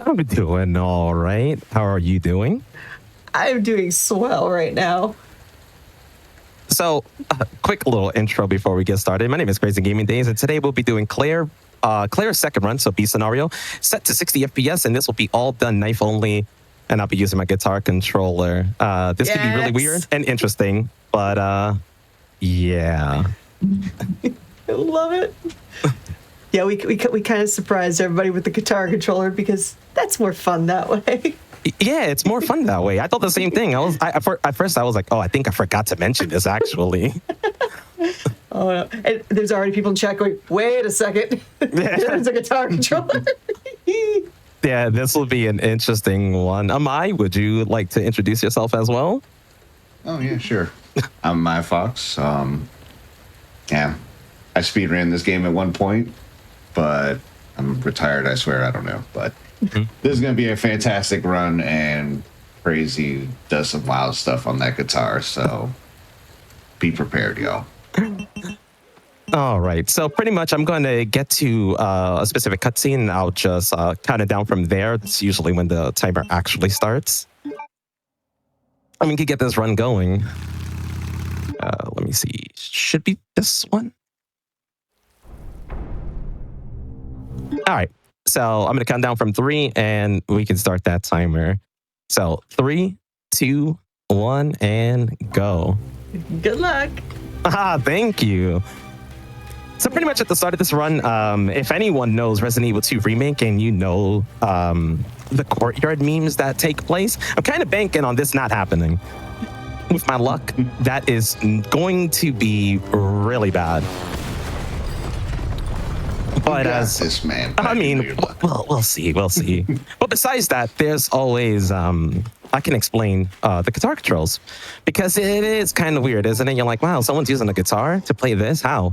I'm doing all right. How are you doing? I'm doing swell right now. So, quick little intro before we get started. My name is Crazy Gaming Days, and today we'll be doing Claire's second run, so B scenario, set to 60 FPS, and this will be all done knife only, and I'll be using my guitar controller. This could be really weird and interesting, but yeah. I love it. Yeah, we kind of surprised everybody with the guitar controller because that's more fun that way. Yeah, it's more fun that way. I thought the same thing. At first I was like, oh, I think I forgot to mention this actually. Oh no! And there's already people in chat going, "Wait a second, there's a guitar controller." Yeah, this will be an interesting one. Amai, would you like to introduce yourself as well? Oh yeah, sure. I'm My Fox. Yeah, I speedran this game at one point, but I'm retired. I swear, I don't know, but. This is going to be a fantastic run, and Crazy does some wild stuff on that guitar, so be prepared, y'all. All right, so pretty much I'm going to get to a specific cutscene, and I'll just count it down from there. It's usually when the timer actually starts. And we can get this run going. Let me see. Should be this one. All right. So I'm going to count down from 3 and we can start that timer. So 3, 2, 1, and go. Good luck. Thank you. So pretty much at the start of this run, if anyone knows Resident Evil 2 Remake and you know the courtyard memes that take place, I'm kind of banking on this not happening. With my luck, that is going to be really bad. But as this man, I mean, we'll see. But besides that, there's always I can explain the guitar controls because it is kind of weird, isn't it? You're like, wow, someone's using a guitar to play this. How?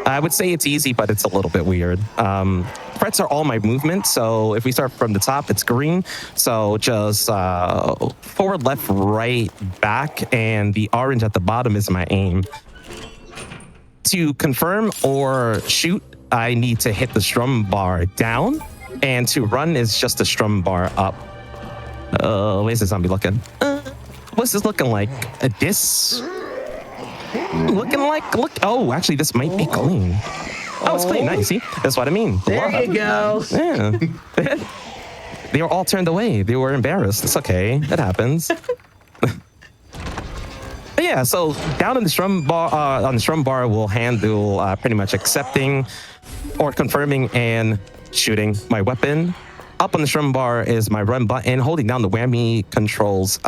I would say it's easy, but it's a little bit weird. Frets are all my movement. So if we start from the top, it's green. So just forward, left, right, back, and the orange at the bottom is my aim. To confirm or shoot, I need to hit the strum bar down, and to run is just the strum bar up. Where's the zombie looking? What's this looking like? This looking like? Oh, actually, this might be clean. Oh, it's clean. Nice. See, that's what I mean. There you go. Yeah. They were all turned away. They were embarrassed. It's okay. It happens. But yeah, so down on the strum bar, we'll handle pretty much accepting or confirming and shooting my weapon. Up on the strum bar is my run button. Holding down the whammy controls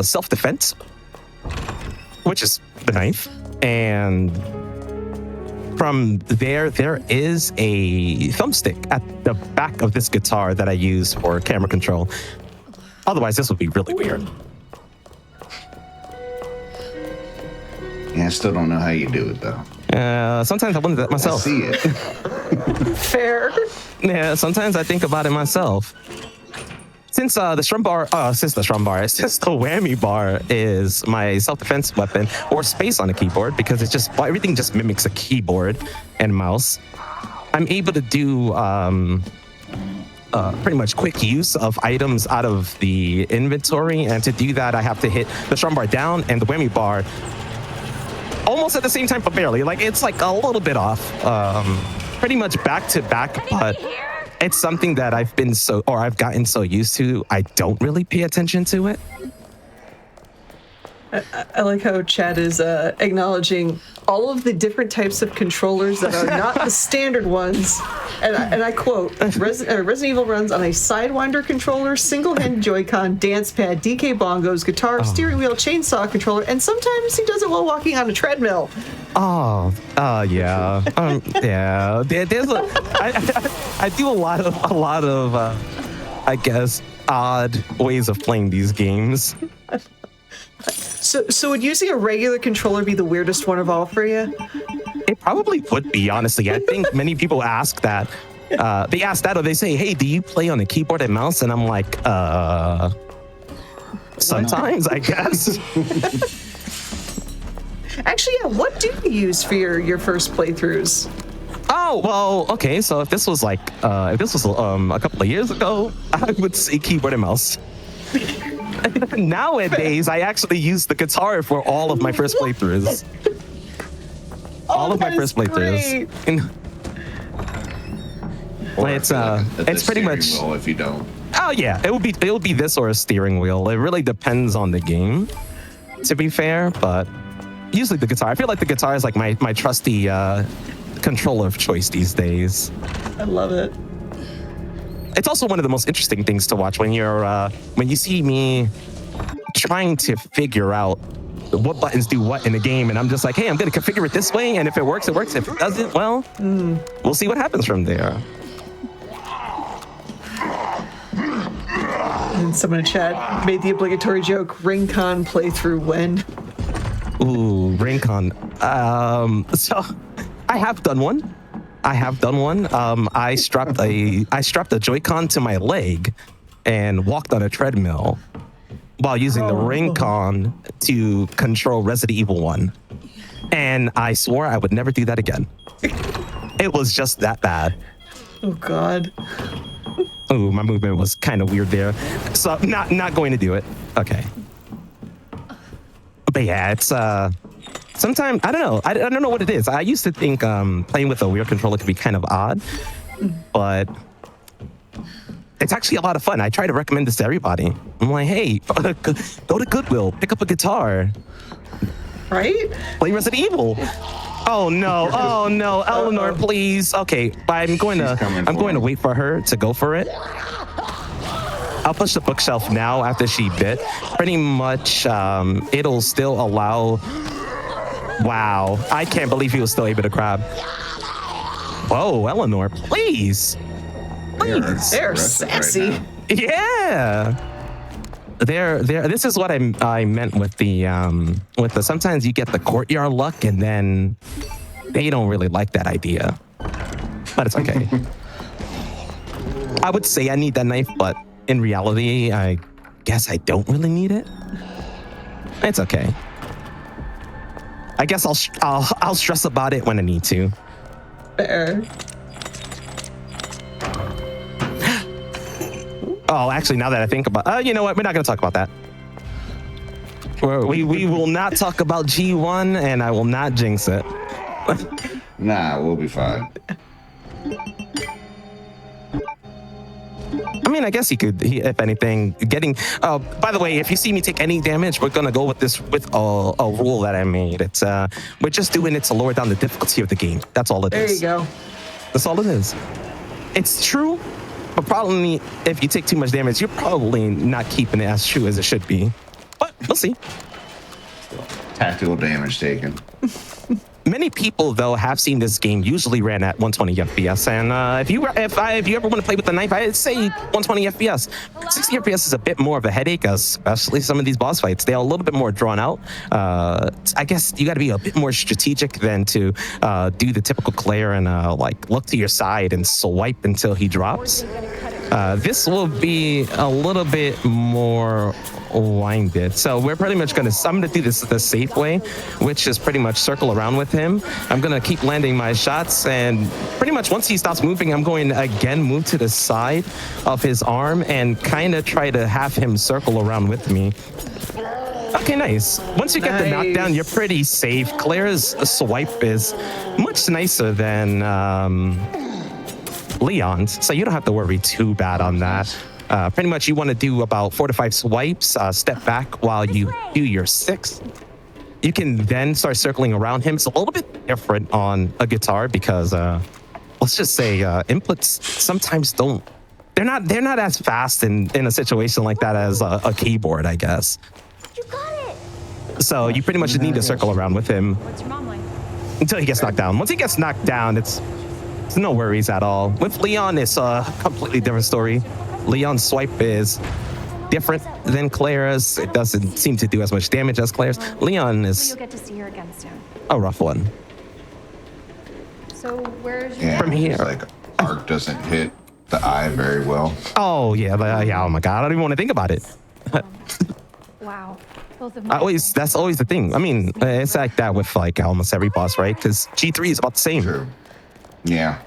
self-defense, which is the knife. And from there is a thumbstick at the back of this guitar that I use for camera control. Otherwise, this would be really weird. Yeah, I still don't know how you do it, though. Sometimes I wonder that myself. I see it. Fair. Yeah, sometimes I think about it myself. Since the whammy bar is my self-defense weapon, or space on a keyboard, because it's just everything just mimics a keyboard and mouse, I'm able to do pretty much quick use of items out of the inventory, and to do that, I have to hit the strum bar down and the whammy bar almost at the same time, but barely. Like, it's like a little bit off. Pretty much back to back, but it's something that I've gotten so used to, I don't really pay attention to it. I like how Chad is acknowledging all of the different types of controllers that are not the standard ones. And I quote, Resident Evil runs on a Sidewinder controller, single-hand Joy-Con, dance pad, DK bongos, guitar, steering wheel, chainsaw controller, and sometimes he does it while walking on a treadmill. Yeah. Yeah. I do a lot of I guess, odd ways of playing these games. So would using a regular controller be the weirdest one of all for you? It probably would be, honestly. I think many people ask that. They ask that, or they say, hey, do you play on a keyboard and mouse? And I'm like, sometimes, I guess. Actually, yeah, what do you use for your first playthroughs? Oh, well, okay. So if this was like, if this was a couple of years ago, I would say keyboard and mouse. Nowadays, I actually use the guitar for all of my first playthroughs. All of my first playthroughs. It's pretty much. If you don't. Oh yeah, it would be this or a steering wheel. It really depends on the game, to be fair. But usually the guitar. I feel like the guitar is like my trusty controller of choice these days. I love it. It's also one of the most interesting things to watch when you see me trying to figure out what buttons do what in a game, and I'm just like, hey, I'm gonna configure it this way, and if it works, it works. If it doesn't, well, we'll see what happens from there. And someone in chat made the obligatory joke, Ringcon playthrough when? Ooh, Ringcon. So I have done one. I strapped a Joy-Con to my leg and walked on a treadmill while using the Ringcon to control Resident Evil 1. And I swore I would never do that again. It was just that bad. Oh God. Ooh, my movement was kind of weird there. So not going to do it. Okay. But yeah, it's sometimes I don't know. I don't know what it is. I used to think playing with a weird controller could be kind of odd, but it's actually a lot of fun. I try to recommend this to everybody. I'm like, hey, go to Goodwill, pick up a guitar, Right? play Resident Evil. Oh no, Eleanor, please. Okay, I'm going to wait for her to go for it. I'll push the bookshelf now after she bit. Pretty much, it'll still allow. Wow, I can't believe he was still able to grab. Whoa, Eleanor, please. They're sassy. Right Yeah. This is what I meant with the sometimes you get the courtyard luck and then they don't really like that idea. But it's okay. I would say I need that knife, but in reality, I guess I don't really need it. It's okay. I guess I'll stress about it when I need to. Fair. Oh, actually, now that I think about, you know what? We're not going to talk about that. We will not talk about G1, and I will not jinx it. Nah, we'll be fine. I mean, I guess he could, if anything, getting. By the way, if you see me take any damage, we're gonna go with a rule that I made. It's we're just doing it to lower down the difficulty of the game. That's all it is. There you go. That's all it is. It's true, but probably if you take too much damage, you're probably not keeping it as true as it should be. But we'll see. Tactical damage taken. Many people, though, have seen this game usually ran at 120 FPS, and if you ever want to play with the knife, I'd say 120 FPS. 60 FPS is a bit more of a headache, especially some of these boss fights. They're a little bit more drawn out. I guess you got to be a bit more strategic than to do the typical Claire and like look to your side and swipe until he drops. This will be a little bit more winded. So we're pretty much I'm gonna do this the safe way, which is pretty much circle around with him. I'm gonna keep landing my shots, and pretty much once he stops moving, I'm going to again move to the side of his arm and kind of try to have him circle around with me. Okay, nice. Once you get the knockdown, you're pretty safe. Claire's swipe is much nicer than Leon's, so you don't have to worry too bad on that. Pretty much you want to do about 4 to 5 swipes, step back while you do your 6. You can then start circling around him. It's a little bit different on a guitar because let's just say inputs sometimes they're not as fast in a situation like that as a keyboard, I guess. You got it. So you pretty much need to circle around with him What's your mom like? until he gets knocked down. Once he gets knocked down, it's no worries at all. With Leon, it's a completely different story. Leon's swipe is different than Claire's. It doesn't seem to do as much damage as Claire's. Leon is You'll get to see her again soon. a rough one. So where's your Yeah, From here. it's like arc doesn't hit the eye very well. Oh yeah, yeah. Oh my God, I don't even want to think about it. Wow. Both of my That's always the thing. I mean, it's like that with like almost every boss, right? Because G3 is about the same. True. Yeah.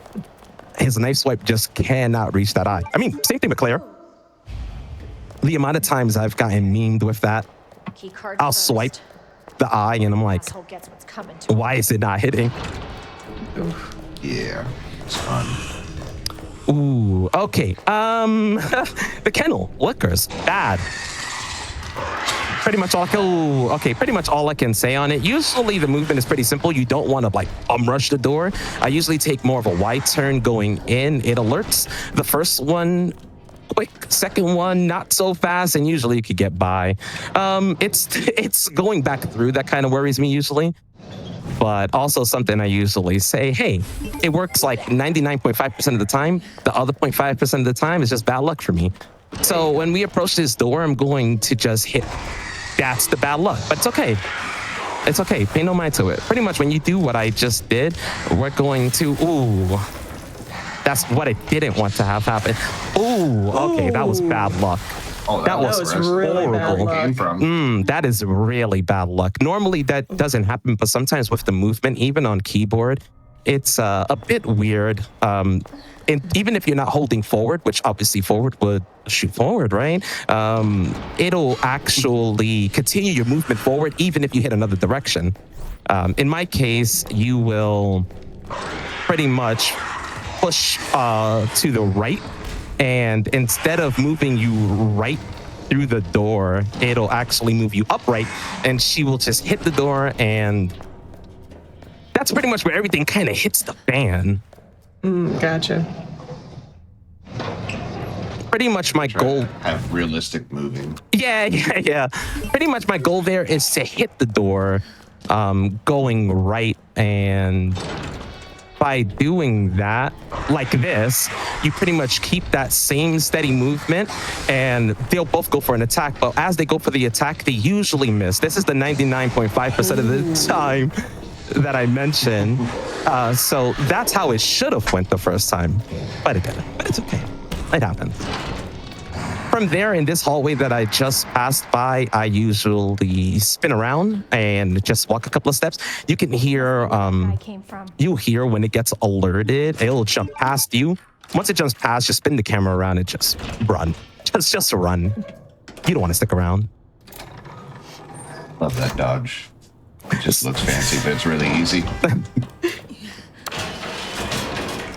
His knife swipe just cannot reach that eye. I mean, same thing with Claire. The amount of times I've gotten memed with that, Key card I'll first. swipe the eye and I'm like, Asshole gets what's coming to him. why is it not hitting? Yeah. It's fun. Ooh, okay. The kennel, liquors, bad. Pretty much all I can say on it. Usually the movement is pretty simple. You don't want to like rush the door. I usually take more of a wide turn going in. It alerts the first one quick, second one not so fast, and usually you could get by. It's going back through that kind of worries me usually. But also something I usually say, hey, it works like 99.5% of the time. The other 0.5% of the time is just bad luck for me. So when we approach this door, I'm going to just hit. That's the bad luck, but it's okay. It's okay. Pay no mind to it. Pretty much when you do what I just did, we're going to, ooh, that's what I didn't want to have happen. Ooh, okay, that was bad luck. Oh, That was really bad horrible. luck. Came from. That is really bad luck. Normally that doesn't happen, but sometimes with the movement, even on keyboard, it's a bit weird. And even if you're not holding forward, which obviously forward would shoot forward, right? It'll actually continue your movement forward, even if you hit another direction. In my case, you will pretty much push to the right. And instead of moving you right through the door, it'll actually move you upright, and she will just hit the door, and that's pretty much where everything kind of hits the fan. Gotcha. Pretty much my goal. Have realistic moving. Yeah. Pretty much my goal there is to hit the door going right, and by doing that, like this, you pretty much keep that same steady movement, and they'll both go for an attack. But as they go for the attack, they usually miss. This is the 99.5% of the time that I mentioned. So that's how it should have went the first time, but it didn't. But it's okay. It happened. From there, in this hallway that I just passed by, I usually spin around and just walk a couple of steps. You can hear, I came from. you'll hear when it gets alerted, it'll jump past you. Once it jumps past, just spin the camera around and just run. Just run. You don't want to stick around. Love that dodge. It just looks fancy, but it's really easy.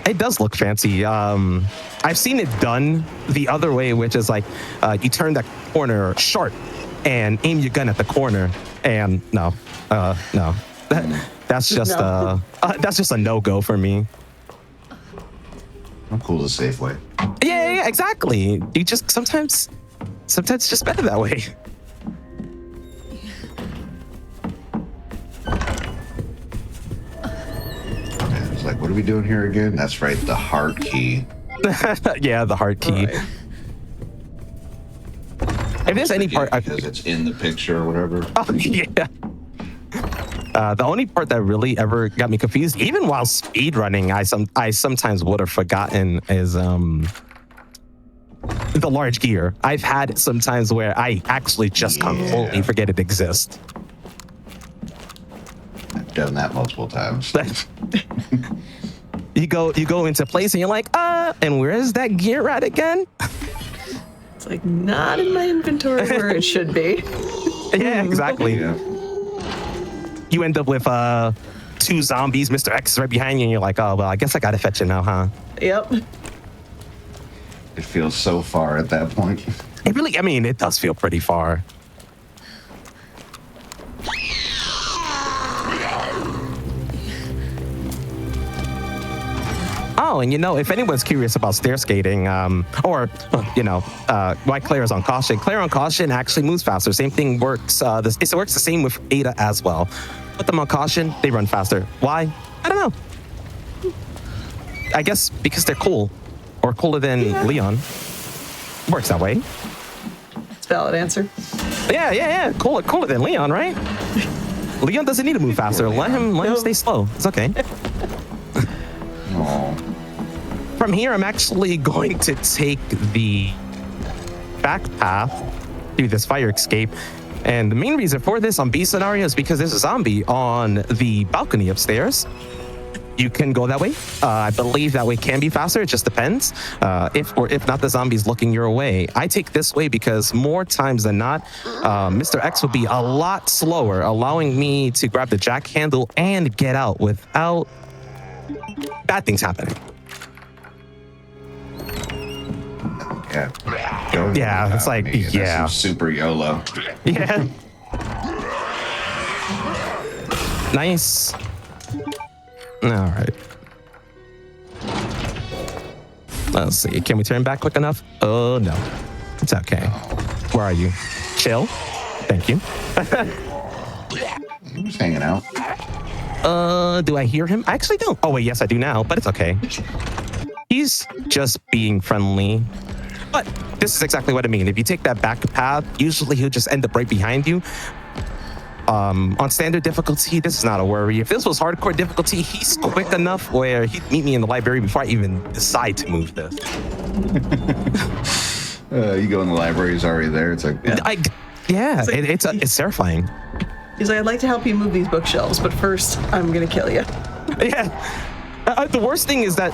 It does look fancy. I've seen it done the other way, which is like you turn that corner sharp and aim your gun at the corner. And no. That's just a no-go for me. I'm cool the safe way. Yeah, exactly. You just sometimes it's just better that way. It's like, what are we doing here again? That's right, the heart key. Yeah, the heart key. Right. If there's any part, because it's in the picture or whatever. oh yeah. The only part that really ever got me confused, even while speed running, I sometimes would have forgotten is the large gear. I've had it sometimes where I actually just completely forget it exists. I've done that multiple times. You go into place and you're like, and where is that gear at again? It's like not in my inventory where it should be. Yeah, exactly. Yeah. You end up with 2 zombies, Mr. X is right behind you, and you're like, oh, well, I guess I gotta fetch it now, huh? Yep. It feels so far at that point. It really, I mean, it does feel pretty far. Oh, and if anyone's curious about stair skating, or, why Claire is on caution, Claire on caution actually moves faster. Same thing works. It works the same with Ada as well. Put them on caution, they run faster. Why? I don't know. I guess because they're cool, or cooler than Leon. Works that way. It's a valid answer. Yeah. Cooler than Leon, right? Leon doesn't need to move faster. Let him stay slow. It's okay. Oh, From here, I'm actually going to take the back path through this fire escape. And the main reason for this on B scenario is because there's a zombie on the balcony upstairs. you can go that way. I believe that way can be faster. It just depends. If not, the zombies looking your way. I take this way because more times than not, Mr. X will be a lot slower, allowing me to grab the jack handle and get out without bad things happening. Yeah. Yeah, it's like, That's yeah. some super YOLO. Yeah. Nice. All right. Let's see. Can we turn back quick enough? Oh, no. It's okay. Where are you? Chill. Thank you. He was hanging out. Do I hear him? I actually don't. Oh, wait. Yes, I do now, but it's okay. He's just being friendly. But this is exactly what I mean. If you take that back path, usually he'll just end up right behind you. On standard difficulty, this is not a worry. If this was hardcore difficulty, he's quick enough where he'd meet me in the library before I even decide to move this. You go in the library, he's already there. It's like, yeah. It's terrifying. He's like, I'd like to help you move these bookshelves, but first, I'm gonna kill you. Yeah. The worst thing is that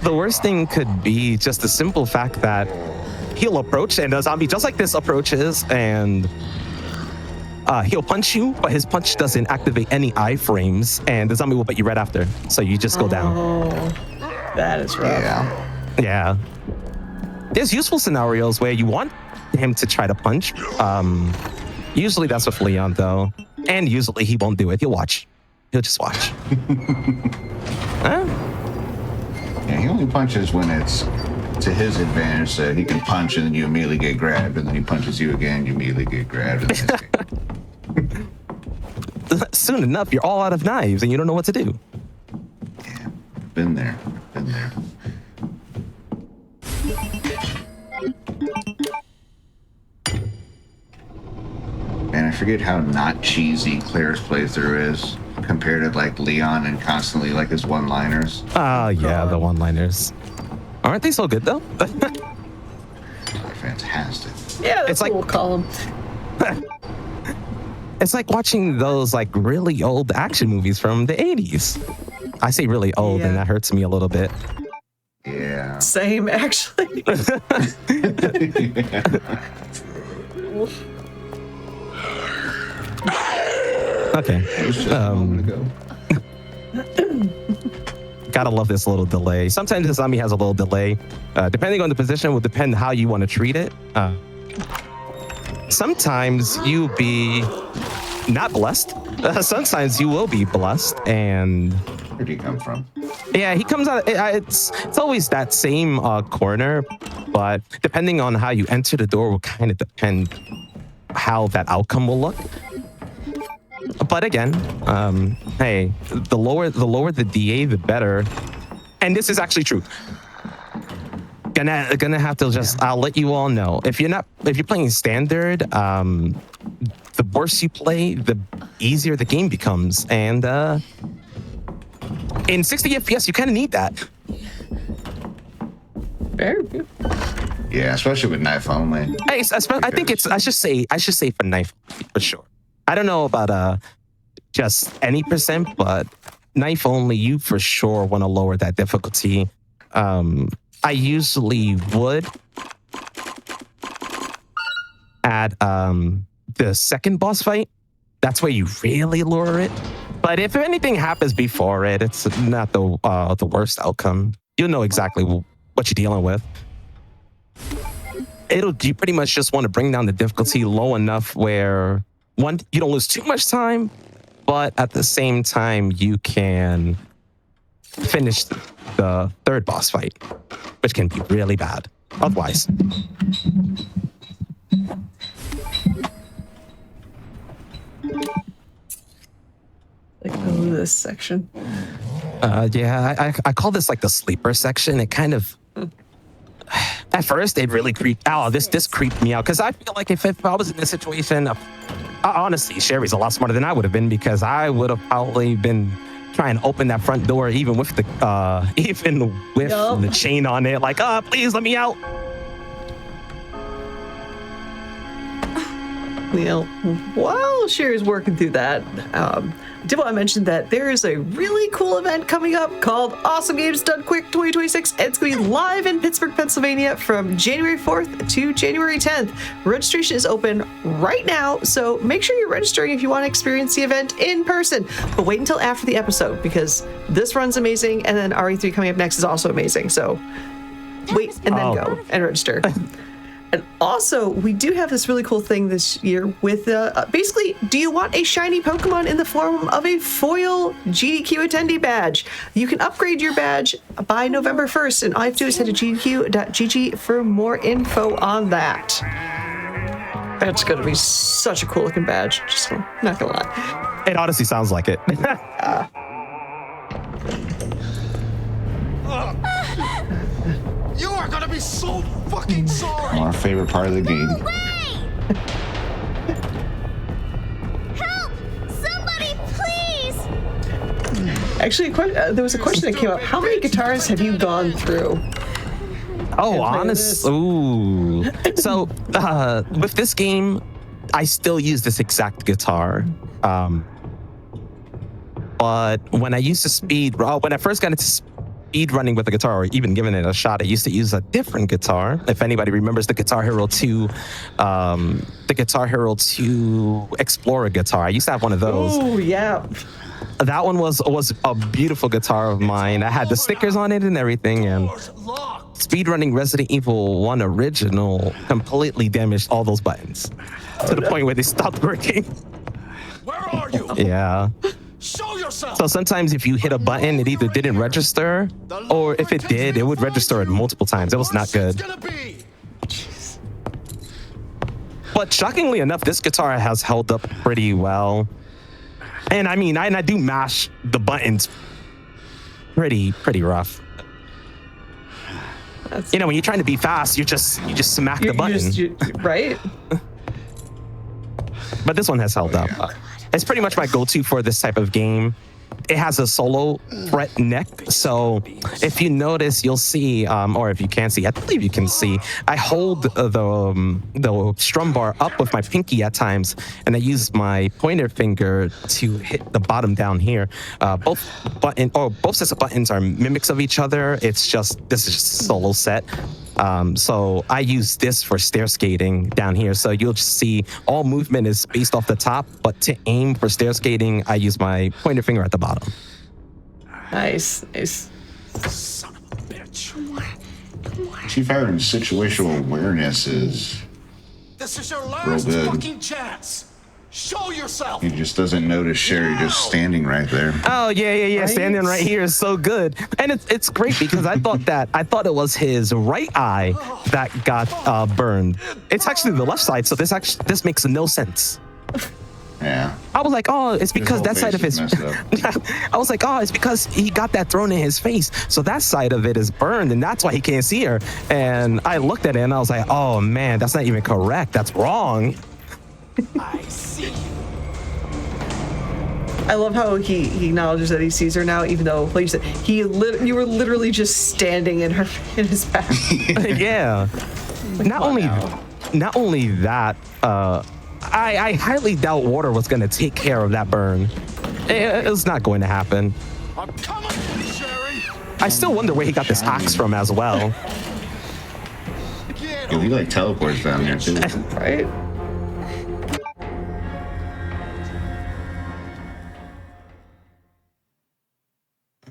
the worst thing could be just the simple fact that he'll approach and a zombie just like this approaches and he'll punch you, but his punch doesn't activate any iframes, and the zombie will bite you right after. So you just go down. Oh, that is rough. Yeah. There's useful scenarios where you want him to try to punch. Usually that's with Leon, though. And usually he won't do it. He'll watch. He'll just watch. Huh? Yeah, he only punches when it's to his advantage, so he can punch and then you immediately get grabbed, and then he punches you again, you immediately get grabbed. Soon enough, you're all out of knives and you don't know what to do. Yeah, been there. And I forget how not cheesy Claire's playthrough is compared to like Leon and constantly like his one-liners. Oh, yeah, the one-liners. Aren't they so good, though? They're fantastic. Yeah, that's It's like- what we'll call him. It's like watching those like really old action movies from the 80s. I say really old, and Yeah. that hurts me a little bit. Yeah. Same, actually. Okay. It was just a moment ago. Gotta love this little delay. Sometimes the zombie has a little delay. Depending on the position will depend how you want to treat it. Sometimes you'll be not blessed. Sometimes you will be blessed. And Where did he come from? yeah, he comes out. It's always that same corner. But depending on how you enter the door will kind of depend how that outcome will look. But again, hey, the lower the DA, the better. And this is actually true. Gonna have to just, I'll let you all know. If you're playing standard, the worse you play, the easier the game becomes. And in 60 FPS, you kind of need that. Very good. Yeah, especially with knife only. I think it's, I should say for knife for sure. I don't know about just any percent, but knife only, you for sure want to lower that difficulty. I usually would at the second boss fight. That's where you really lower it. But if anything happens before it, it's not the worst outcome. You'll know exactly what you're dealing with. You pretty much just want to bring down the difficulty low enough where one, you don't lose too much time, but at the same time you can finish the third boss fight, which can be really bad otherwise. Like, oh, this section. Yeah, I call this like the sleeper section. It kind of, at first it really creeped out. This creeped me out because I feel like if I was in this situation, honestly, Sherry's a lot smarter than I would have been, because I would have probably been trying to open that front door even with the the chain on it. Like, please let me out. while Sherry's working through that, did want to mention that there is a really cool event coming up called Awesome Games Done Quick 2026. It's going to be live in Pittsburgh, Pennsylvania from January 4th to January 10th. Registration is open right now, so make sure you're registering if you want to experience the event in person. But wait until after the episode, because this run's amazing, and then RE3 coming up next is also amazing. So wait and then go and register. And also, we do have this really cool thing this year with basically, do you want a shiny Pokemon in the form of a foil GDQ attendee badge? You can upgrade your badge by November 1st, and all you have to do is head to gdq.gg for more info on that. That's going to be such a cool looking badge, just not going to lie. It honestly sounds like it. You are gonna be so fucking sorry. Our favorite part of the game. No way! Help! Somebody, please! Actually, there was a question that came up. How many guitars have you gone through? Oh, honest. Ooh. So, with this game, I still use this exact guitar. But when I used to when I first got into speed running with a guitar, or even giving it a shot, I used to use a different guitar. If anybody remembers the Guitar Hero 2, the Guitar Hero 2 Explorer guitar, I used to have one of those. Oh, yeah. That one was a beautiful guitar of mine. I had the stickers on it and everything, and speedrunning Resident Evil 1 original completely damaged all those buttons to the point where they stopped working. Where are you? Yeah. Show yourself. So sometimes if you hit a button, it either didn't register, or if it did, it would register it multiple times. It was not good. But shockingly enough, this guitar has held up pretty well. And I mean, I do mash the buttons pretty rough. You know, when you're trying to be fast, you just smack the button. Right? But this one has held up. It's pretty much my go-to for this type of game. It has a solo fret neck, so if you notice, you'll see, or if you can't see, I believe you can see, I hold the strum bar up with my pinky at times, and I use my pointer finger to hit the bottom down here. Both sets of buttons are mimics of each other. This is just a solo set. So I use this for stair skating down here. So you'll just see all movement is based off the top, but to aim for stair skating, I use my pointer finger at the bottom. Nice. Son of a bitch. Chief Iron's situational awareness is This is your real last good. fucking chance. Show yourself. He just doesn't notice Sherry just standing right there. Oh yeah. Right? Standing right here is so good, and it's great because I thought it was his right eye that got burned. It's actually the left side, so this makes no sense. Yeah. I was like, oh, it's because whole that side of face his. is messed I was like, oh, it's because he got that thrown in his face, so that side of it is burned, and that's why he can't see her. And I looked at it and I was like, oh man, that's not even correct. That's wrong. I see you. I love how he acknowledges that he sees her now, even though, like you said, you were literally just standing in his back. Yeah. Not only that, I highly doubt water was going to take care of that burn. It's not going to happen. I'm coming, Sherry. I still wonder where he got this axe from as well. Get Yeah, he like teleports down there too. Right?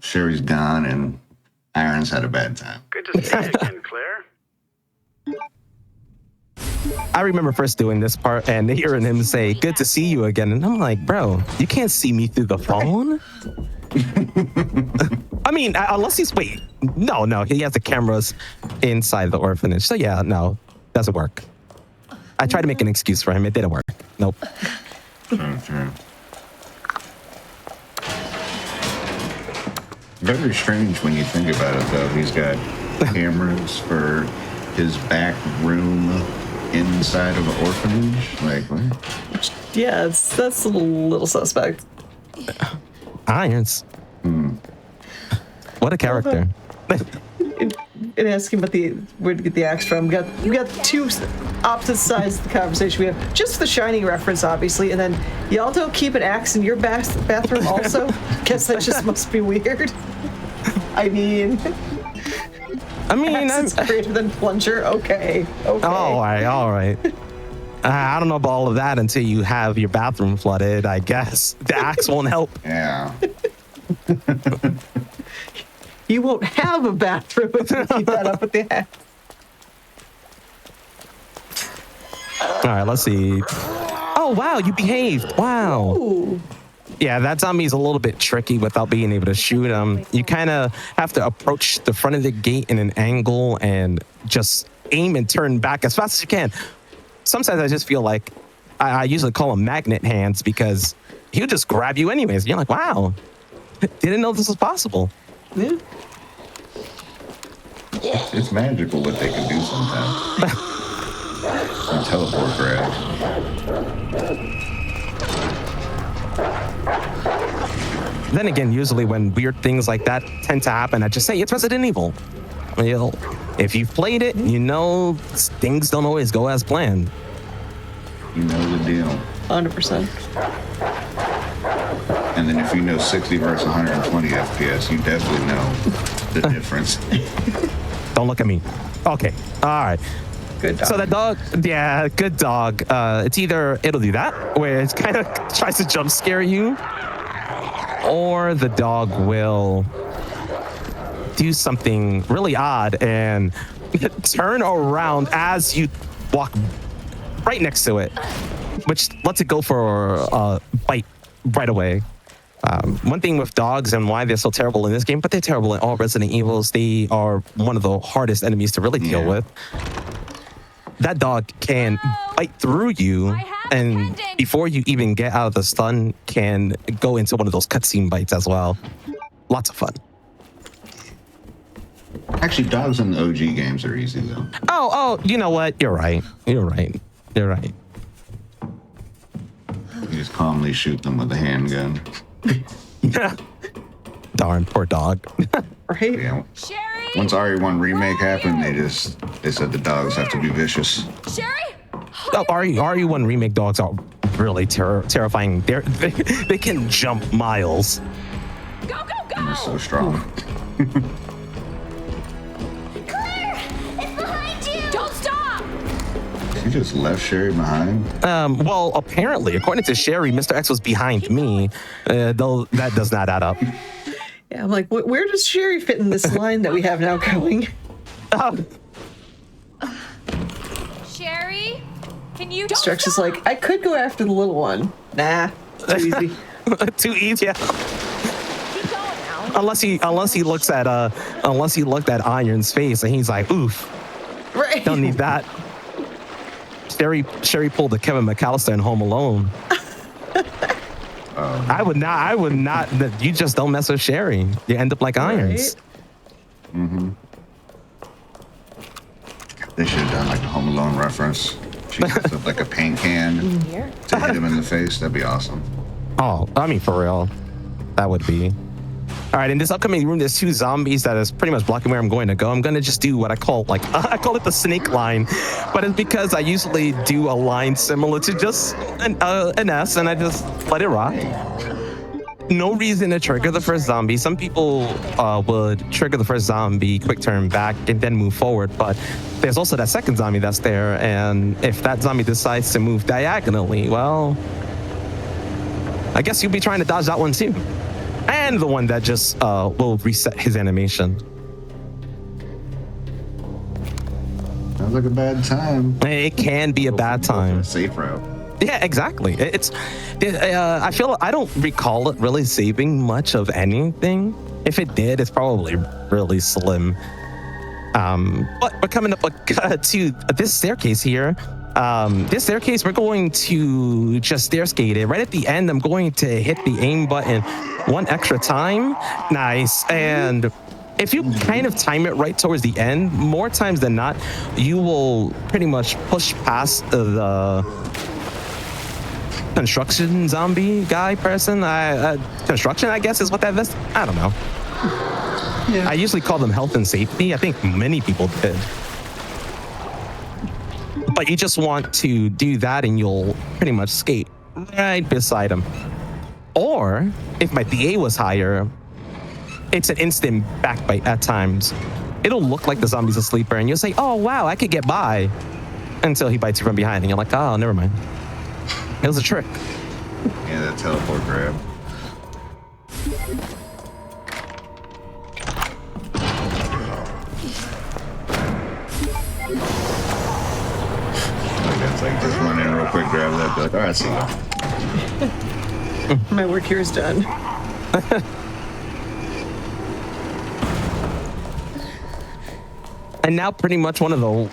Sherry's gone and Iron's had a bad time. Good to see you again, Claire. I remember first doing this part and hearing him say, good to see you again. And I'm like, bro, you can't see me through the phone? I mean, unless no, he has the cameras inside the orphanage. So yeah, no, doesn't work. I tried to make an excuse for him. It didn't work. Nope. True. Very strange when you think about it, though. He's got cameras for his back room inside of an orphanage. Like, what? Yeah, that's a little suspect. Irons. What a character. and asking about where to get the axe from. We got two opposite sides of the conversation. We have just the Shining reference, obviously, and then y'all don't keep an axe in your bathroom also? Guess that just must be weird. I mean, axe is greater than plunger. Okay. All right. I don't know about all of that until you have your bathroom flooded, I guess. The axe won't help. Yeah. You won't have a bathroom if you keep that up with the axe. All right, let's see. Oh, wow, you behaved. Wow. Ooh. Yeah, that zombie's a little bit tricky without being able to shoot him. You kind of have to approach the front of the gate in an angle and just aim and turn back as fast as you can. Sometimes I just feel like I usually call them magnet hands because he'll just grab you anyways. You're like, wow, didn't know this was possible. Yeah. It's magical what they can do sometimes. And teleport grabs. Then again, usually when weird things like that tend to happen, I just say it's Resident Evil. You know, if you've played it, you know things don't always go as planned. You know the deal. 100%. And then if you know 60 versus 120 FPS, you definitely know the difference. Don't look at me. Okay. All right. Good dog. So the dog, yeah, good dog. It's either it'll do that, where it kind of tries to jump scare you, or the dog will do something really odd and turn around as you walk right next to it, which lets it go for a bite right away. One thing with dogs and why they're so terrible in this game, but they're terrible in all Resident Evils, they are one of the hardest enemies to really deal with. That dog can bite through you, and before you even get out of the stun, can go into one of those cutscene bites as well. Lots of fun. Actually, dogs in the OG games are easy, though. Oh, you know what? You're right. You're right. You just calmly shoot them with a handgun. Darn, poor dog. Right? Yeah. Sherry! Once RE1 Remake happened, they said the dogs have to be vicious. Sherry! Oh, RE1 remake dogs are really terrifying. They can jump miles. Go, go, They're go! so strong. Claire! It's behind you! Don't stop! She just left Sherry behind. Well, apparently, according to Sherry, Mr. X was behind me, though that does not add up. Yeah, I'm like, where does Sherry fit in this line that we have now going? Sherry? Can you Strex is like, I could go after the little one. Nah, too easy. Too easy. Yeah. keep going now? Unless he looked at Iron's face and he's like, oof, Right. don't need that. Sherry pulled the Kevin McAllister in Home Alone. I would not. You just don't mess with Sherry. You end up like Irons. Right? Mm-hmm. They should have done like a Home Alone reference. She puts up like a paint can to hit him in the face. That'd be awesome. Oh, I mean, for real. That would be. All right, in this upcoming room, there's two zombies that is pretty much blocking where I'm going to go. I'm going to just do what I call I call it the snake line, but it's because I usually do a line similar to just an S, and I just let it rock. No reason to trigger the first zombie. Some people would trigger the first zombie, quick turn back, and then move forward, but there's also that second zombie that's there, and if that zombie decides to move diagonally, well, I guess you'll be trying to dodge that one too. And the one that just will reset his animation. Sounds like a bad time. It can be a bad time. Safe route. Yeah, exactly. I feel I don't recall it really saving much of anything. If it did, it's probably really slim. But coming up to this staircase here. This staircase, we're going to just stair skate it. Right at the end, I'm going to hit the aim button one extra time. Nice. And if you kind of time it right towards the end, more times than not, you will pretty much push past the construction zombie guy person. Construction, I guess, is what that is. I don't know. Yeah. I usually call them health and safety. I think many people did. But you just want to do that and you'll pretty much skate right beside them. Or if my DA was higher, it's an instant backbite at times. It'll look like the zombie's a sleeper and you'll say, oh, wow, I could get by. Until he bites you from behind and you're like, oh, never mind. It was a trick. Yeah, that teleport grab. It's like just run in real quick, grab that, be like, all right, see you. My work here is done. And now pretty much one of the...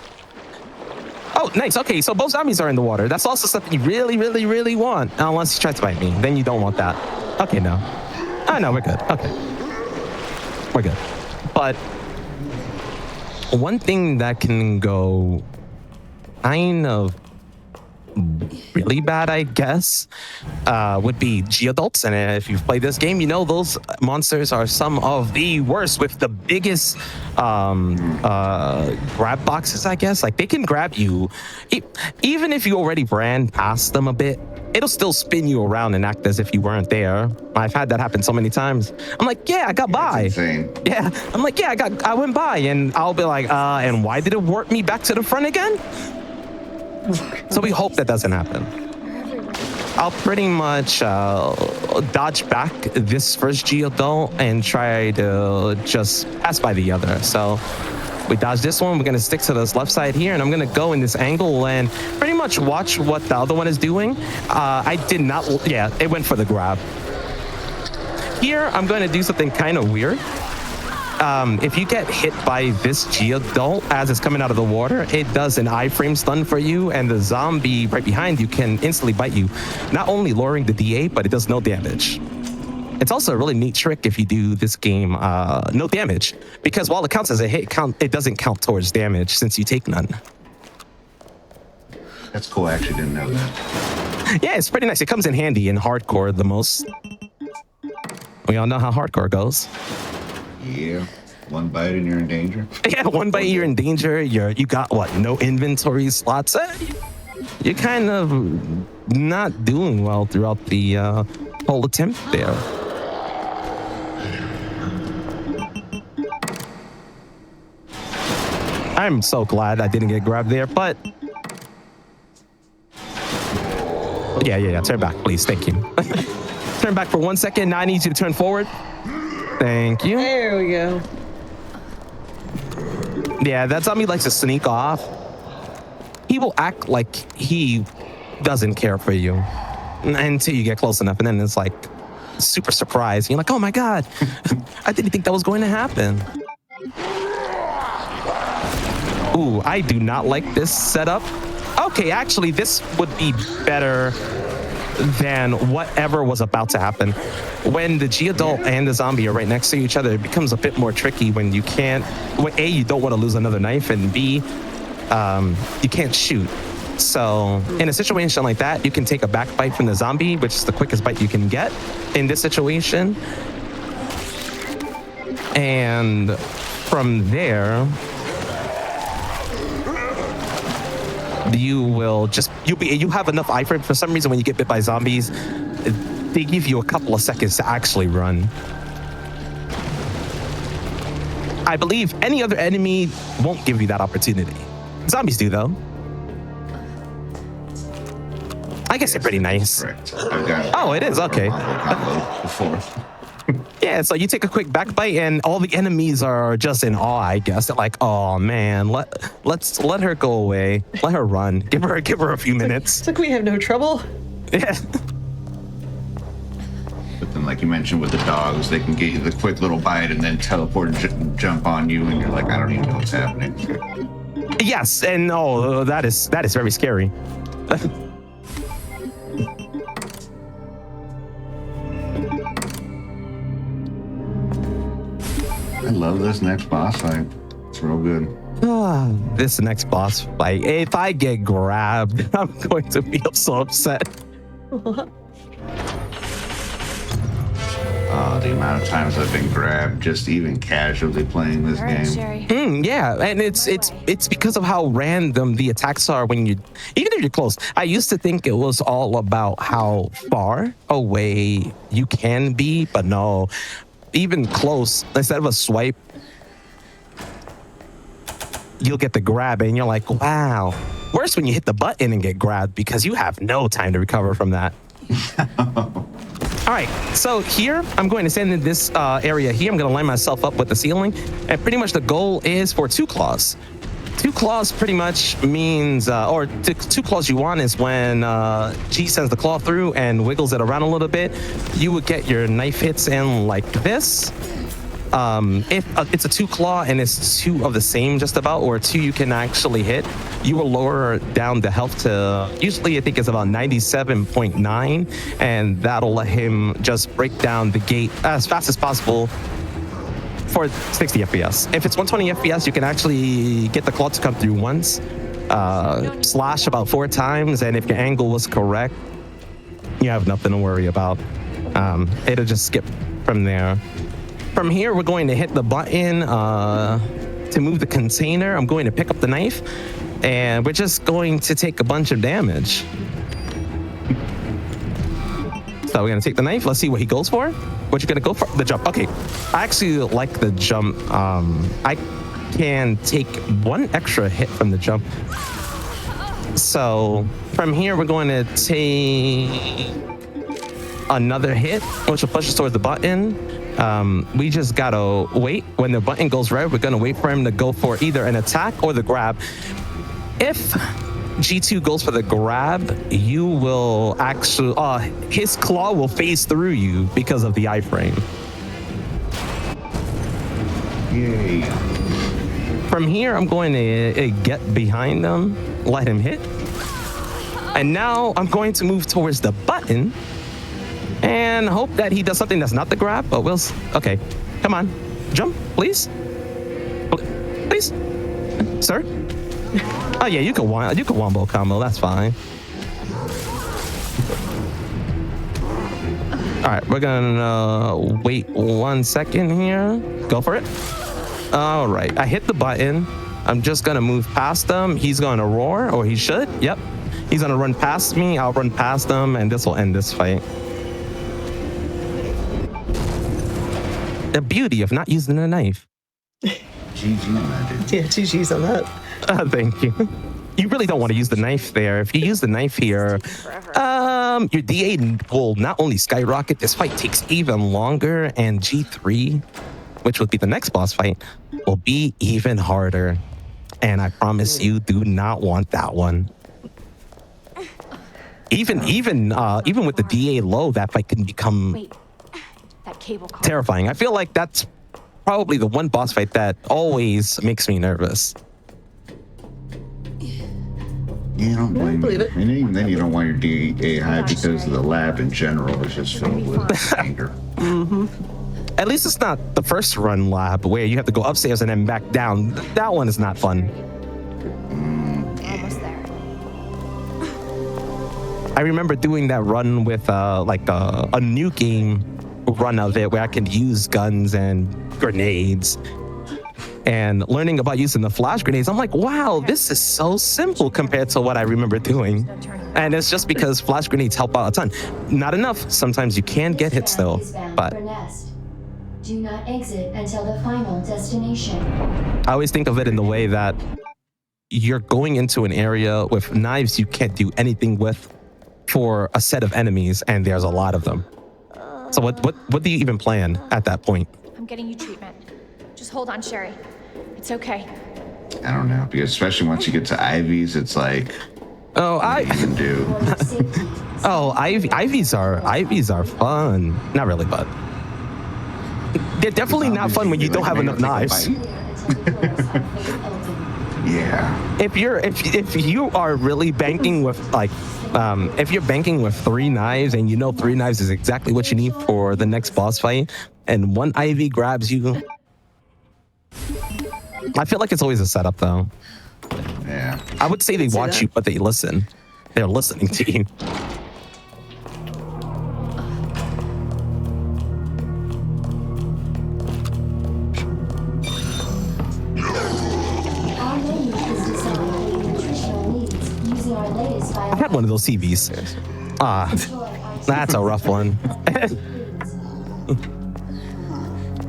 Oh, nice. Okay, so both zombies are in the water. That's also something you really, really, really want. Unless he tries to bite me. Then you don't want that. Okay, no. Oh, no, we're good. Okay. We're good. But one thing that can go kind of really bad, I guess, would be G-adults. And if you've played this game, you know those monsters are some of the worst with the biggest grab boxes, I guess. Like, they can grab you. Even if you already ran past them a bit, it'll still spin you around and act as if you weren't there. I've had that happen so many times. I'm like, yeah, I got by. That's insane. Yeah, I'm like, yeah, I went by. And I'll be like, and why did it warp me back to the front again? So we hope that doesn't happen. I'll pretty much dodge back this first G-adult and try to just pass by the other. So we dodge this one. We're going to stick to this left side here, and I'm going to go in this angle and pretty much watch what the other one is doing. I did not... Yeah, it went for the grab. Here, I'm going to do something kind of weird. If you get hit by this G-adult as it's coming out of the water, it does an iframe stun for you, and the zombie right behind you can instantly bite you, not only lowering the DA, but it does no damage. It's also a really neat trick if you do this game no damage, because while it counts as a hit, it doesn't count towards damage since you take none. That's cool. I actually didn't know that. Yeah, it's pretty nice. It comes in handy in hardcore the most. We all know how hardcore goes. Yeah, one bite and you're in danger. Yeah, one bite, you're in danger. You got what? No inventory slots. You're kind of not doing well throughout the whole attempt there. I'm so glad I didn't get grabbed there, but yeah. Turn back, please. Thank you. Turn back for 1 second. Now I need you to turn forward. Thank you. There we go. Yeah, that zombie likes to sneak off. He will act like he doesn't care for you until you get close enough, and then it's like super surprised. You're like, oh my God, I didn't think that was going to happen. Ooh, I do not like this setup. Okay, actually, this would be better than whatever was about to happen. When the G-adult and the zombie are right next to each other, it becomes a bit more tricky when you can't, when A, you don't want to lose another knife, and B, you can't shoot. So in a situation like that, you can take a back bite from the zombie, which is the quickest bite you can get in this situation. And from there, you have enough iframe. For some reason, when you get bit by zombies, they give you a couple of seconds to actually run. I believe any other enemy won't give you that opportunity. Zombies do, though. I guess they're pretty nice. Correct. I've got Oh, it is? Okay. combo before. Yeah, so you take a quick back bite and all the enemies are just in awe, I guess. They're like, oh man, let's let her go away. Let her run. Give her a few minutes. It's like we have no trouble. Yeah. But then, like you mentioned with the dogs, they can get you the quick little bite and then teleport and jump on you, and you're like, I don't even know what's happening. Yes, and that is very scary. I love this next boss fight. It's real good. This next boss fight, if I get grabbed, I'm going to be so upset. The amount of times I've been grabbed just even casually playing this All right, game. Sherry. Yeah, and it's because of how random the attacks are when you, even if you're close. I used to think it was all about how far away you can be, but no, even close. Instead of a swipe, you'll get the grab, and you're like, wow. Worse when you hit the button and get grabbed because you have no time to recover from that. All right, so here I'm going to stand in this area here. I'm going to line myself up with the ceiling, and pretty much the goal is for 2 claws. 2 claws pretty much means, or 2 claws you want is when G sends the claw through and wiggles it around a little bit. You would get your knife hits in like this. If it's a 2 claw and it's 2 of the same just about, or 2 you can actually hit, you will lower down the health to, usually I think it's about 97.9, and that'll let him just break down the gate as fast as possible for 60 FPS. If it's 120 FPS, you can actually get the claw to come through once, slash about 4 times, and if your angle was correct, you have nothing to worry about. It'll just skip from there. From here, we're going to hit the button to move the container. I'm going to pick up the knife, and we're just going to take a bunch of damage. So we're going to take the knife. Let's see what he goes for. What you going to go for? The jump. Okay. I actually like the jump. I can take 1 extra hit from the jump. So from here, we're going to take another hit, which will push us towards the button. We just gotta wait. When the button goes red, we're gonna wait for him to go for either an attack or the grab. If G2 goes for the grab, you will actually, his claw will phase through you because of the iframe. Yay. From here, I'm going to get behind him, let him hit. And now I'm going to move towards the button and hope that he does something that's not the grab, but we'll, okay, come on, jump, please, please, sir. Oh yeah, you can wombo combo, that's fine. All right, we're gonna wait 1 second here. Go for it. All right, I hit the button. I'm just gonna move past him. He's gonna roar, or he should, yep. He's gonna run past me, I'll run past him, and this will end this fight. The beauty of not using a knife. GG on that, dude. Yeah, GG's on that. Thank you. You really don't want to use the knife there. If you use the knife here, your DA will not only skyrocket, this fight takes even longer, and G3, which would be the next boss fight, will be even harder. And I promise you, do not want that one. Even with the DA low, that fight can become Wait, that cable car. terrifying. I feel like that's probably the one boss fight that always makes me nervous. Yeah, I don't blame believe you. it. And even then, you don't want your DA high because the lab in general is just filled with anger. At least it's not the first run lab where you have to go upstairs and then back down. That one is not fun. Almost there. I remember doing that run with a new game run of it where I could use guns and grenades. And learning about using the flash grenades, I'm like, wow, this is so simple compared to what I remember doing. And it's just because flash grenades help out a ton. Not enough. Sometimes you can get hit still, but Do not exit until the final destination. I always think of it in the way that you're going into an area with knives you can't do anything with for a set of enemies, and there's a lot of them. So what do you even plan at that point? I'm getting you treatment. Just hold on, Sherry. It's okay. I don't know, because especially once you get to IVs, it's like, Oh, what do you even do? IVs are fun. Not really, but they're definitely not fun when you don't have enough knives. Yeah. If you are really banking with if you're banking with 3 knives and you know 3 knives is exactly what you need for the next boss fight, and 1 IV grabs you, I feel like it's always a setup though. Yeah. I would say they See watch that? you, but they listen. They're listening to you. I had one of those TVs. That's a rough one.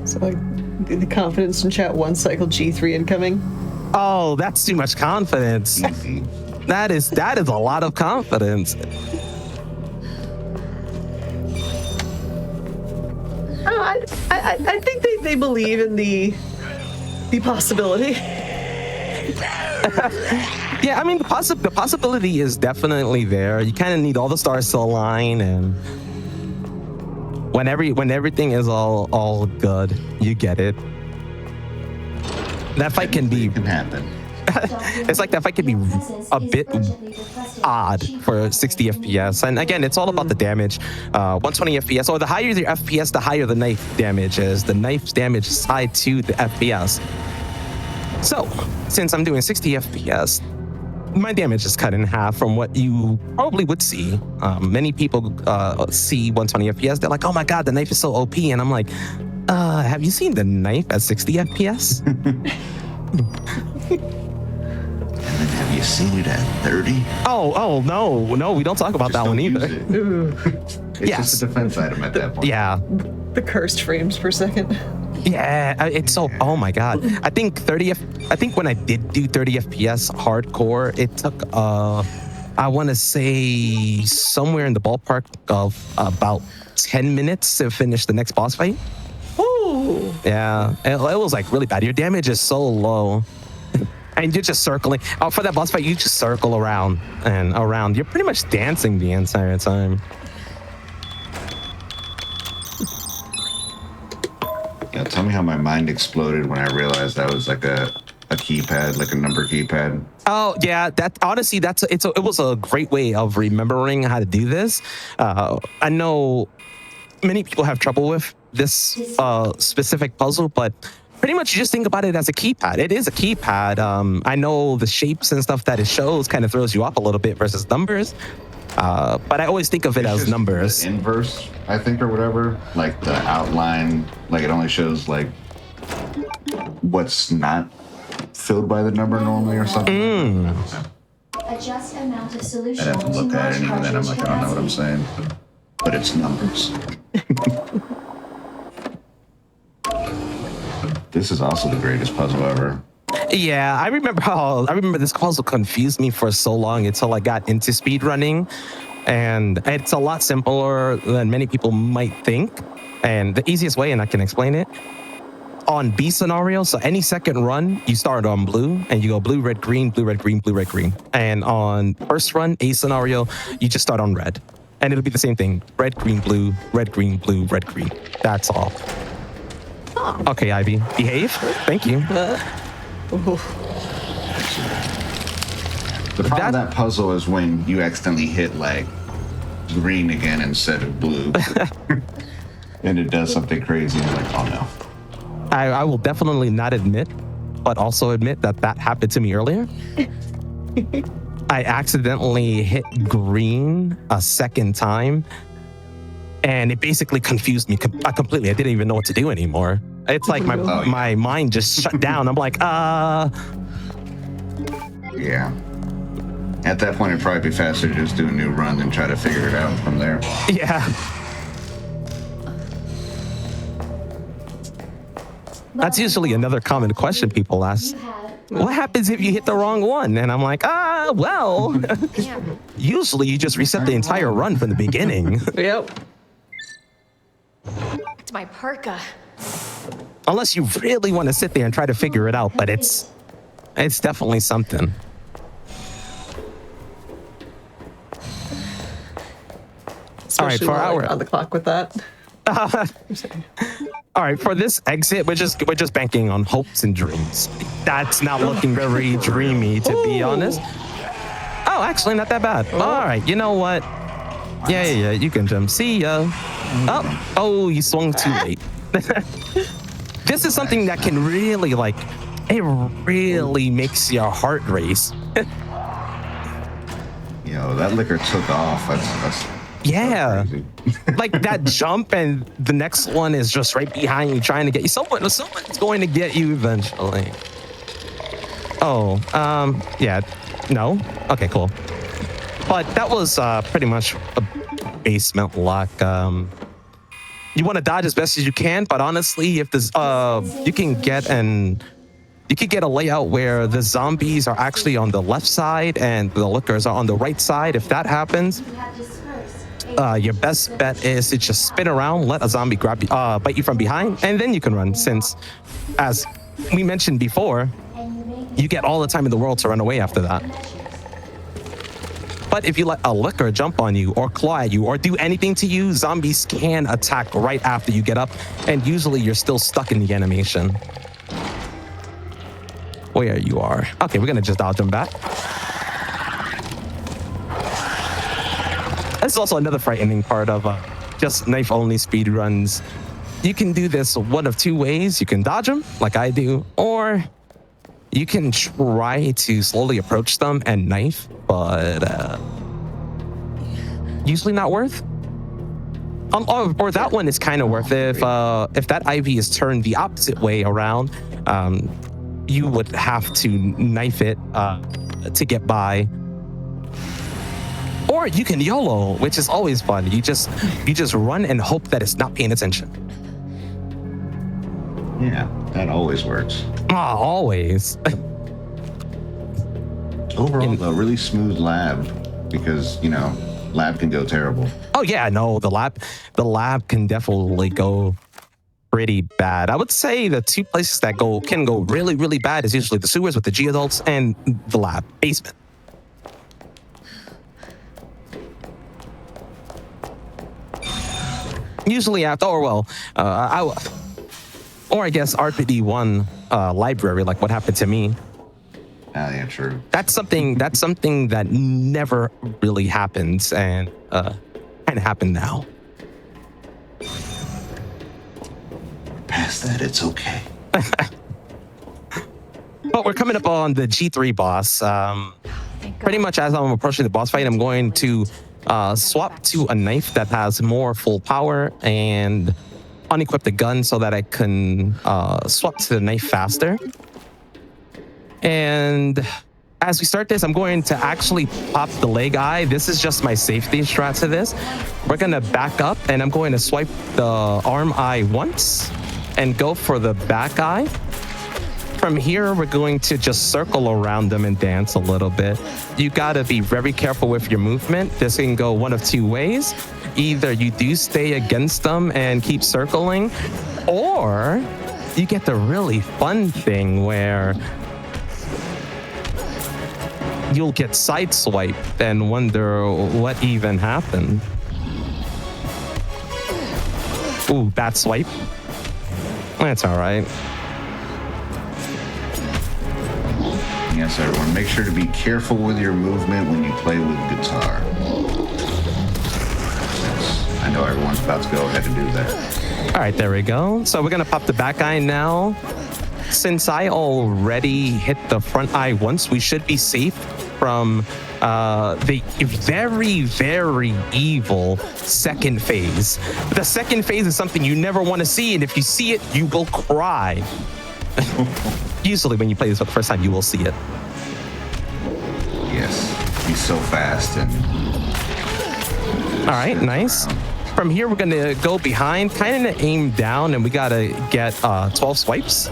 So like the confidence in chat 1 cycle G3 incoming. Oh, that's too much confidence. Easy. That is a lot of confidence. I think they believe in the possibility. Yeah, I mean the possibility is definitely there. You kind of need all the stars to align, and when everything is all good, you get it. That fight can happen. It's like that fight can be a bit odd for 60 FPS. And again, it's all about the damage. 120 FPS, or the higher your FPS, the higher the knife damage is. The knife's damage is tied to the FPS. So, since I'm doing 60 FPS, my damage is cut in half from what you probably would see. Many people see 120 FPS, they're like, oh my god, the knife is so OP. And I'm like, have you seen the knife at 60 FPS? And then have you seen it at 30? Oh, no, we don't talk about Just that one don't either. use it. It's Yes. just a defense item at that point. Yeah. The cursed frames per second. Yeah, it's so, oh my god. I think when I did do 30 FPS hardcore, it took, I want to say somewhere in the ballpark of about 10 minutes to finish the next boss fight. Ooh. Yeah, it was like really bad. Your damage is so low. And you're just circling. For that boss fight, you just circle around and around. You're pretty much dancing the entire time. Yeah, tell me how my mind exploded when I realized that was like a keypad, like a number keypad. Oh yeah, that honestly, it was a great way of remembering how to do this. I know many people have trouble with this specific puzzle, but pretty much you just think about it as a keypad. It is a keypad. I know the shapes and stuff that it shows kind of throws you off a little bit versus numbers, but I always think of it It's as just numbers. the inverse, I think, or whatever. Like the outline, like it only shows like what's not filled by the number normally or something. Adjust amount of solution. I'd have to look at it, and even then I'm like, I don't know what I'm saying. But it's numbers. This is also the greatest puzzle ever. Yeah, I remember this puzzle confused me for so long until I got into speedrunning, and it's a lot simpler than many people might think. And the easiest way, and I can explain it, on B scenario, so any second run, you start on blue and you go blue, red, green, blue, red, green, blue, red, green. And on first run, A scenario, you just start on red. And it'll be the same thing. Red, green, blue, red, green, blue, red, green. That's all. Okay, Ivy, behave. Thank you. The problem with that puzzle is when you accidentally hit like green again instead of blue. And it does something crazy and you're like, oh no. I will definitely not admit, but also admit that happened to me earlier. I accidentally hit green a second time, and it basically confused me completely. I didn't even know what to do anymore. It's like my mind just shut down. I'm like, Yeah. At that point, it'd probably be faster to just do a new run than try to figure it out from there. Yeah. That's usually another common question people ask. What happens if you hit the wrong one? And I'm like, well, usually you just reset the entire run from the beginning. Yep. It's my parka. Unless you really want to sit there and try to figure it out, but it's definitely something. All right, Especially for while our on the clock with that. all right, for this exit, we're just banking on hopes and dreams. That's not looking very dreamy, to be honest. Oh, actually, not that bad. All right, you know what? Yeah, you can jump. See ya. Oh, you swung too late. This is something that can really, it really makes your heart race. Yo, that liquor took off. That's Yeah. crazy. Like that jump, and the next one is just right behind you trying to get you. Someone's going to get you eventually. Oh, yeah. No? Okay, cool. But that was pretty much a basement luck. You want to dodge as best as you can, but honestly, if this, you can get a layout where the zombies are actually on the left side and the lookers are on the right side. If that happens, your best bet is to just spin around, let a zombie grab you, bite you from behind, and then you can run. Since, as we mentioned before, you get all the time in the world to run away after that. But if you let a looker jump on you or claw at you or do anything to you, zombies can attack right after you get up, and usually you're still stuck in the animation. Where you are. Okay, we're gonna just dodge them back. This is also another frightening part of just knife-only speed runs. You can do this one of two ways. You can dodge them, like I do, or you can try to slowly approach them and knife, but usually not worth. Or that one is kind of worth it. If that IV is turned the opposite way around, you would have to knife it to get by. Or you can YOLO, which is always fun. You just run and hope that it's not paying attention. Yeah, that always works. Always. Overall, though, really smooth lab because, you know, lab can go terrible. Oh yeah, no, the lab can definitely go pretty bad. I would say the two places that can go really, really bad is usually the sewers with the G adults and the lab basement. Usually after, I guess RPD1 library, like what happened to me. Yeah, true. That's something that never really happens, and kind of happened now. Past that, it's okay. But we're coming up on the G3 boss. Pretty much as I'm approaching the boss fight, I'm going to swap to a knife that has more full power and unequip the gun so that I can swap to the knife faster. And as we start this, I'm going to actually pop the leg eye. This is just my safety strat to this. We're going to back up, and I'm going to swipe the arm eye once and go for the back eye. From here, we're going to just circle around them and dance a little bit. You gotta be very careful with your movement. This can go one of two ways. Either you do stay against them and keep circling, or you get the really fun thing where you'll get sideswiped and wonder what even happened. Ooh, bad swipe. That's all right. Yes, everyone, make sure to be careful with your movement when you play with guitar. I know everyone's about to go ahead and do that. All right, there we go. So we're gonna pop the back eye now. Since I already hit the front eye once, we should be safe from the very, very evil second phase. The second phase is something you never want to see, and if you see it, you will cry. Usually when you play this for the first time, you will see it. Yes, he's so fast and... All right, nice. From here, we're gonna go behind, kind of aim down, and we gotta get 12 swipes.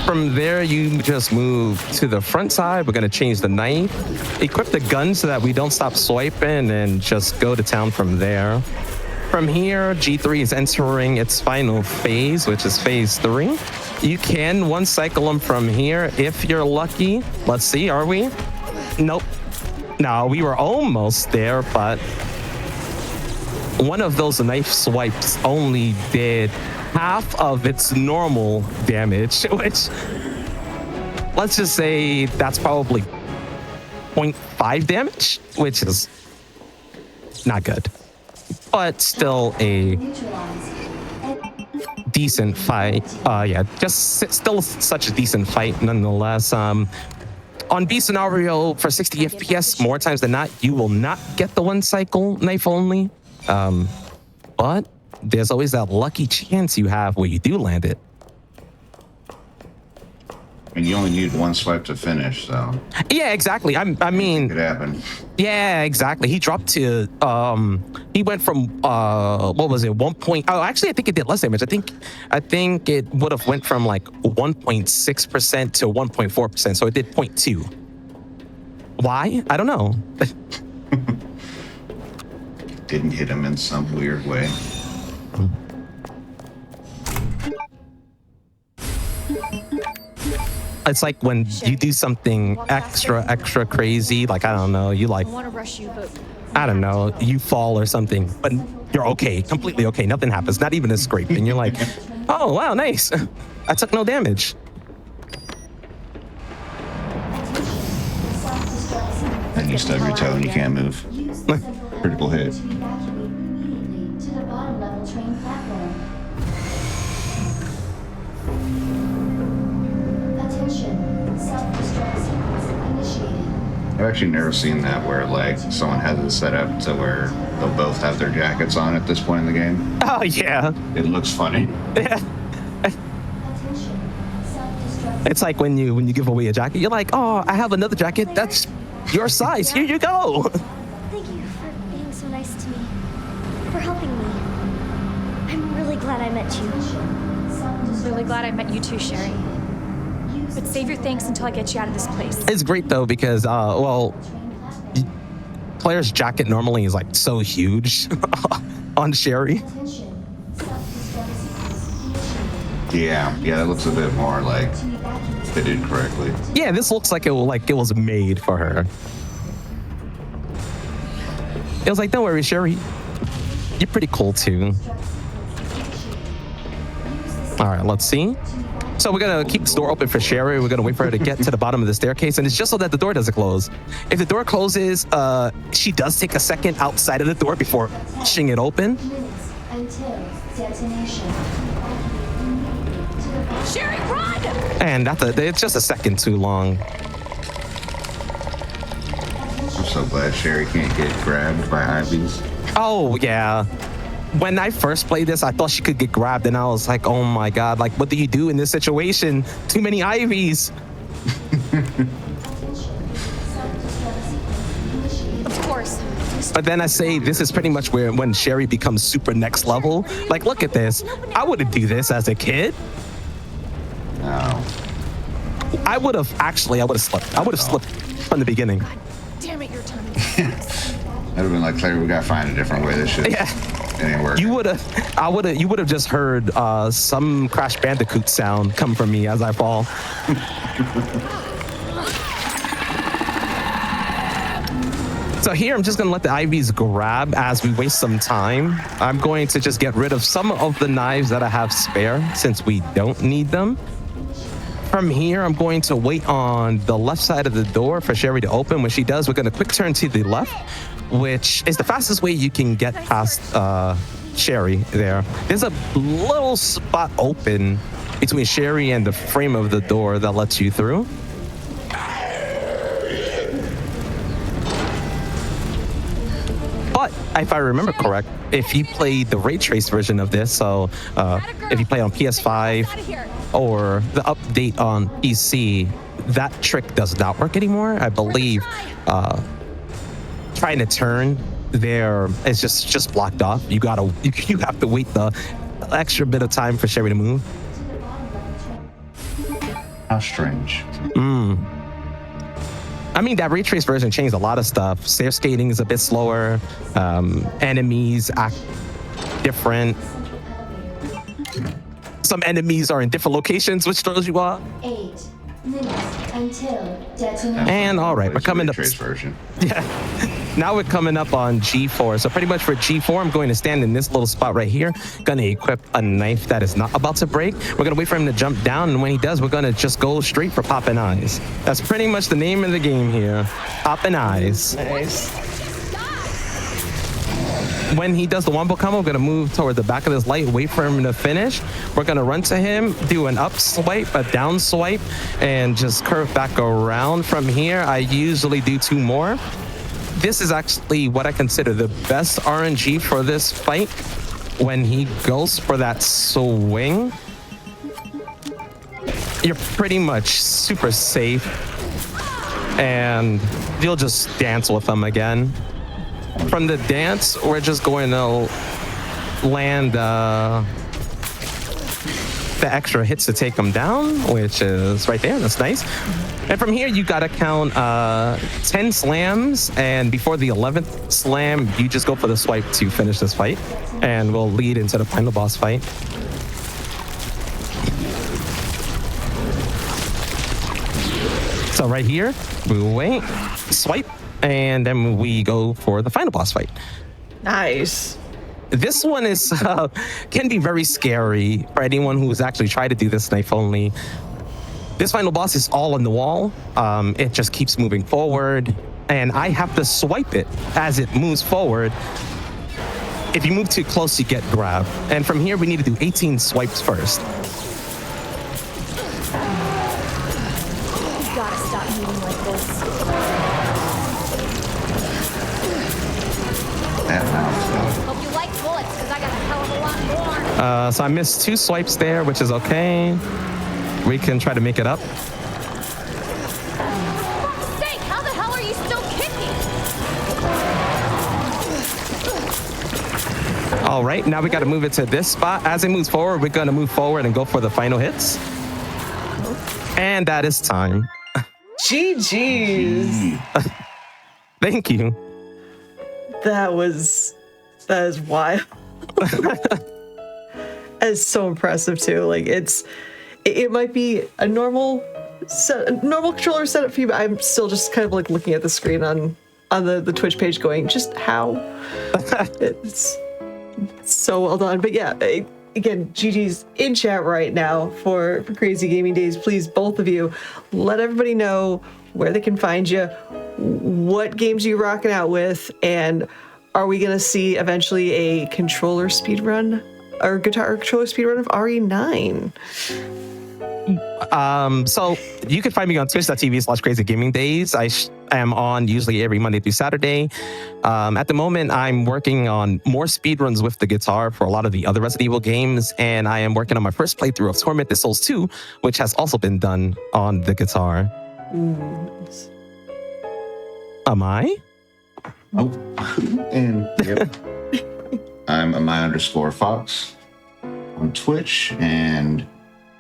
From there, you just move to the front side. We're gonna change the knife, equip the gun so that we don't stop swiping, and just go to town from there. From here, G3 is entering its final phase, which is phase 3. You can one cycle them from here if you're lucky. Let's see, are we? Nope. No, we were almost there, but one of those knife swipes only did half of its normal damage, which, let's just say that's probably 0.5 damage, which is not good. But still a decent fight. Still such a decent fight nonetheless. On B scenario for 60 FPS, more times than not, you will not get the one cycle knife only. But there's always that lucky chance you have where you do land it. And you only need one swipe to finish, so Yeah, exactly. I mean, it could happen. yeah, exactly. He dropped to he went from what was it, 1 point, oh actually I think it did less damage. I think it would have went from like 1.6% to 1.4%, so it did 0.2. Why? I don't know. Didn't hit him in some weird way. It's like when you do something extra crazy, like I don't know, you like I want to rush you, but I don't know, you fall or something, but you're okay, completely okay, nothing happens, not even a scrape, and you're like, oh wow, nice, I took no damage. And you stub your toe and you can't move. Critical hit. To evacuate immediately to the bottom level train platform. Attention, self-destruct sequence initiated. I've actually never seen that where like someone has it set up to where they'll both have their jackets on at this point in the game. Oh yeah. It looks funny. Attention, self-destruct. It's like when you give away a jacket, you're like, oh, I have another jacket that's your size, here you go. Thank you for being so nice to me. For helping me. I'm really glad I met you. I'm really glad I met you too, Sherry. But save your thanks until I get you out of this place. It's great though because well, Claire's jacket normally is like so huge on Sherry. Yeah, that looks a bit more like fitted correctly. Yeah, this looks like it was made for her. It was like, don't worry, Sherry, you're pretty cool too. All right, let's see. So we're gonna keep this door open for Sherry. We're gonna wait for her to get to the bottom of the staircase, and it's just so that the door doesn't close. If the door closes, she does take a second outside of the door before pushing it open. Minutes until detonation. Sherry, run! And it's just a second too long. I'm so glad Sherry can't get grabbed by Ivies. Oh yeah. When I first played this, I thought she could get grabbed, and I was like, oh my god, like what do you do in this situation? Too many Ivies. Of course. But then I say this is pretty much when Sherry becomes super next level. Like, look at this. I wouldn't do this as a kid. No. I would have slipped. I would have slipped from the beginning. Damn it, your time. I'd have been like, Claire, we gotta find a different way. This shit. Yeah. It ain't working. You would have just heard some Crash Bandicoot sound come from me as I fall. So here, I'm just gonna let the IVs grab as we waste some time. I'm going to just get rid of some of the knives that I have spare since we don't need them. From here, I'm going to wait on the left side of the door for Sherry to open. When she does, we're gonna quick turn to the left, which is the fastest way you can get past Sherry there. There's a little spot open between Sherry and the frame of the door that lets you through. But if I remember correct, if you play the ray trace version of this, so if you play on PS5 or the update on PC, that trick does not work anymore. I believe trying to turn there is just blocked off. You have to wait the extra bit of time for Sherry to move. How strange. I mean, that ray trace version changed a lot of stuff. Stair skating is a bit slower. Enemies act different. Some enemies are in different locations, which throws you off. 8 minutes until detonation. And all right, we're coming up. Trace version. Yeah. Now we're coming up on G4. So pretty much for G4, I'm going to stand in this little spot right here. Gonna equip a knife that is not about to break. We're gonna wait for him to jump down, and when he does, we're gonna just go straight for popping eyes. That's pretty much the name of the game here. Popping eyes. Nice. When he does the wombo combo, we're gonna move toward the back of this light, wait for him to finish. We're gonna run to him, do an up swipe, a down swipe, and just curve back around. From here, I usually do 2 more. This is actually what I consider the best RNG for this fight. When he goes for that swing, you're pretty much super safe, and you'll just dance with them again. From the dance, we're just going to land the extra hits to take them down, which is right there. That's nice. And from here, you gotta count 10 slams, and before the 11th slam, you just go for the swipe to finish this fight, and we'll lead into the final boss fight. So right here, we wait, swipe, and then we go for the final boss fight. Nice. This one is can be very scary for anyone who's actually tried to do this knife only. This final boss is all on the wall. It just keeps moving forward, and I have to swipe it as it moves forward. If you move too close, you get grabbed. And from here, we need to do 18 swipes first. You gotta stop moving like this. That mouse, Hope you like bullets, because I got a hell of a lot more. So I missed 2 swipes there, which is okay. We can try to make it up. For fuck's sake, how the hell are you still kicking? All right, now we got to move it to this spot. As it moves forward, we're going to move forward and go for the final hits. And that is time. GG's. Thank you. That is wild. It's so impressive too. Like it might be a normal controller setup for you, but I'm still just kind of like looking at the screen on the Twitch page going, just how? It's so well done. But yeah, again, GG's in chat right now for Crazy Gaming Days. Please, both of you, let everybody know where they can find you, what games you're rocking out with, and are we gonna see eventually a controller speedrun or guitar controller speedrun of RE9? So you can find me on twitch.tv/crazygamingdays. I am on usually every Monday through Saturday. At the moment, I'm working on more speedruns with the guitar for a lot of the other Resident Evil games, and I am working on my first playthrough of Torment the Souls 2, which has also been done on the guitar. Nice. Am I? Oh, and yep. I'm Amai_Fox on Twitch, and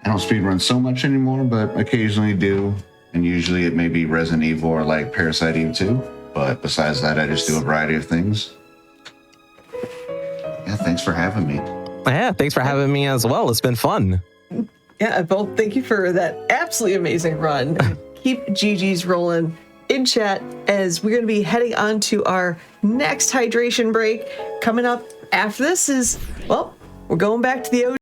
I don't speedrun so much anymore, but occasionally do. And usually it may be Resident Evil or like Parasite Eve 2. But besides that, I just do a variety of things. Yeah, thanks for having me. Yeah, thanks for having me as well. It's been fun. Yeah, both thank you for that absolutely amazing run. Keep GG's rolling in chat as we're going to be heading on to our next hydration break. Coming up after this is, well, we're going back to the OG.